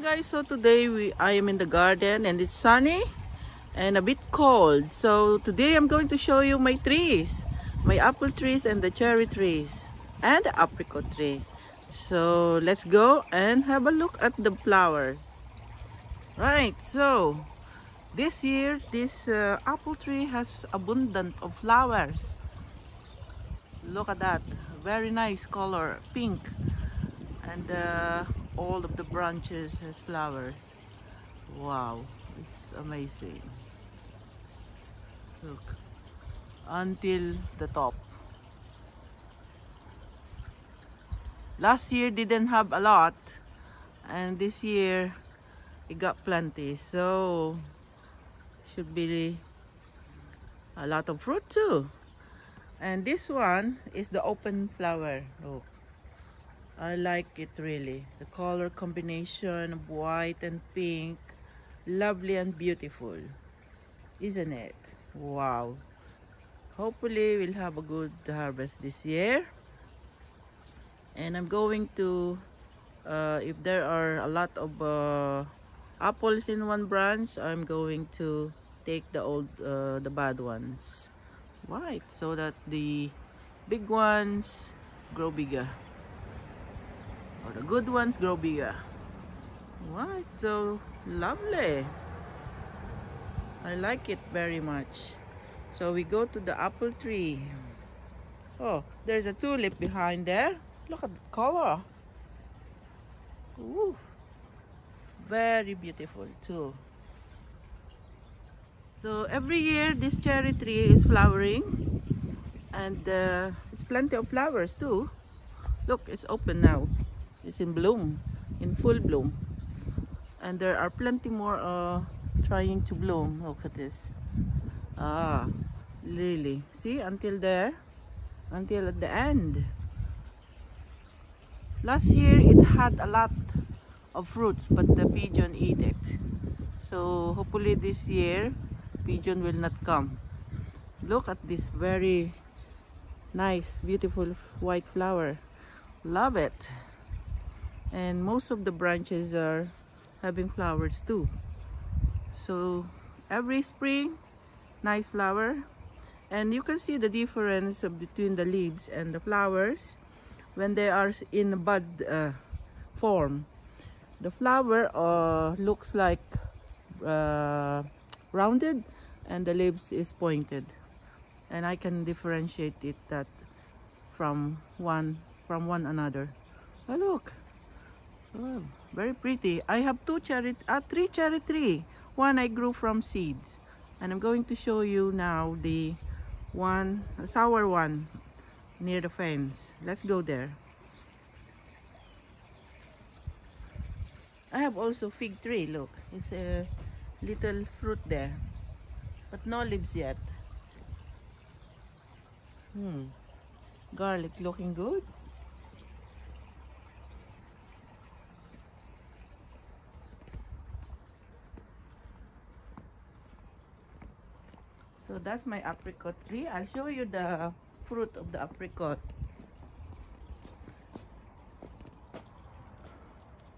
Guys, so today I am in the garden and it's sunny and a bit cold. So today I'm going to show you my trees, my apple trees and the cherry trees and the apricot tree. So let's go and have a look at the flowers. Right, so this year this apple tree has abundant of flowers. Look at that, very nice color, pink, and all of the branches has flowers. Wow, it's amazing. Look, until the top. Last year didn't have a lot, and this year it got plenty, so should be a lot of fruit too. And this one is the open flower. Look, I like it really. The color combination of white and pink, lovely and beautiful, isn't it? Wow. Hopefully we'll have a good harvest this year. And I'm going to, if there are a lot of apples in one branch, I'm going to take the bad ones. Right, so that the big ones grow bigger. Or the good ones grow bigger. Right, so lovely. I like it very much. So we go to the apple tree. Oh, there's a tulip behind there. Look at the color. Ooh, very beautiful too. So every year this cherry tree is flowering, and it's plenty of flowers too. Look, it's open now. It's in bloom, in full bloom, and there are plenty more trying to bloom. Look at this. Really, see, until there, until at the end. Last year it had a lot of fruits, but the pigeon ate it. So hopefully this year pigeon will not come. Look at this very nice, beautiful white flower. Love it. And most of the branches are having flowers too. So every spring, nice flower. And you can see the difference between the leaves and the flowers when they are in bud form. The flower looks like rounded, and the leaves is pointed. And I can differentiate it that from one another. Oh, look. Oh, very pretty. I have three cherry tree. One I grew from seeds, and I'm going to show you now the one, a sour one, near the fence. Let's go there. I have also fig tree. Look, it's a little fruit there, but no leaves yet. Garlic looking good. So that's my apricot tree. I'll show you the fruit of the apricot.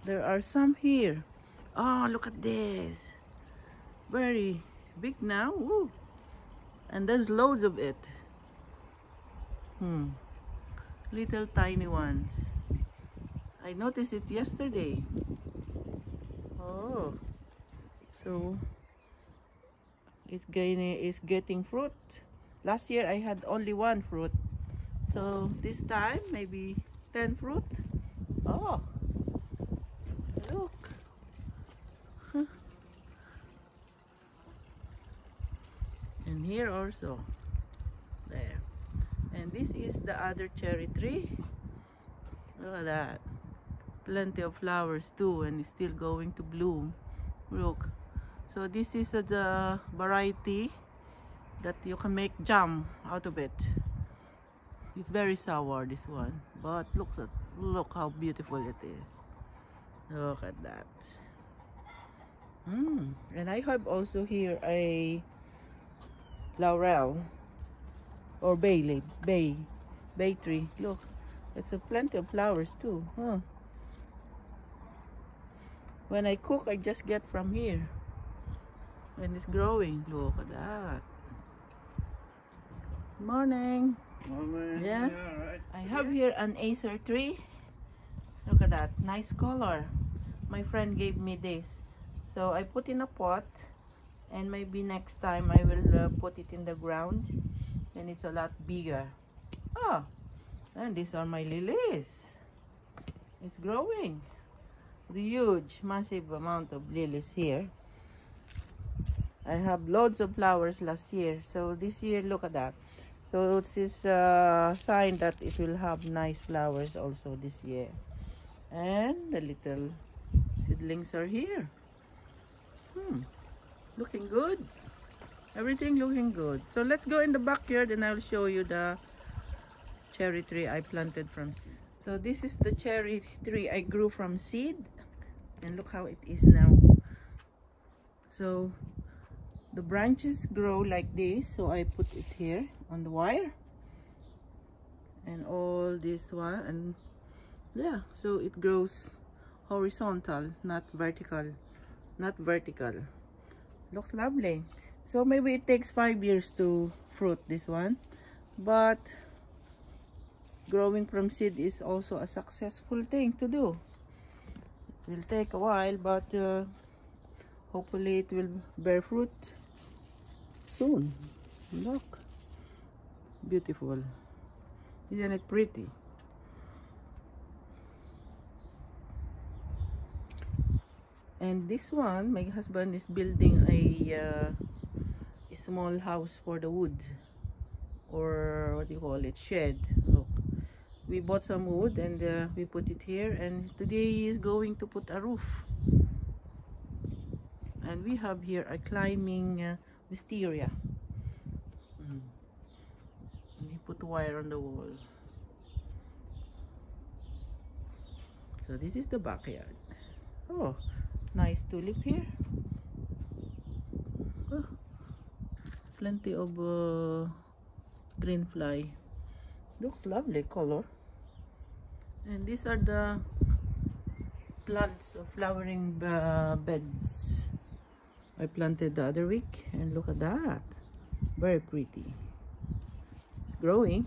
There are some here. Oh, look at this. Very big now. Woo. And there's loads of it. Little tiny ones. I noticed it yesterday. Oh, so it's getting fruit. Last year I had only one fruit, so this time maybe 10 fruit. Oh, look. And here also, there. And this is the other cherry tree. Look at that, plenty of flowers too, and it's still going to bloom. Look. So this is the variety that you can make jam out of it. It's very sour, this one, but look how beautiful it is. Look at that. And I have also here a laurel or bay leaves, bay tree. Look, it's a plenty of flowers too. When I cook, I just get from here. And it's growing. Look at that. Morning. Morning. Yeah. Right. I have here an Acer tree. Look at that. Nice color. My friend gave me this. So I put in a pot. And maybe next time I will put it in the ground. And it's a lot bigger. Oh. And these are my lilies. It's growing. The huge, massive amount of lilies here. I have loads of flowers last year. So this year, look at that. So it's this sign that it will have nice flowers also this year. And the little seedlings are here. Looking good. Everything looking good. So let's go in the backyard and I'll show you the cherry tree I planted from seed. So this is the cherry tree I grew from seed. And look how it is now. So the branches grow like this. So I put it here on the wire. And all this one. And yeah, so it grows horizontal, not vertical. Not vertical. Looks lovely. So maybe it takes 5 years to fruit this one. But growing from seed is also a successful thing to do. It will take a while, but hopefully it will bear fruit soon. Look. Beautiful. Isn't it pretty? And this one, my husband is building a small house for the wood. Or what do you call it? Shed. Look. We bought some wood and we put it here. And today he is going to put a roof. And we have here a climbing wisteria. And he put wire on the wall. So this is the backyard. Oh, nice tulip here. Oh, plenty of green fly. Looks lovely color. And these are the plants of flowering beds I planted the other week. And look at that. Very pretty. It's growing.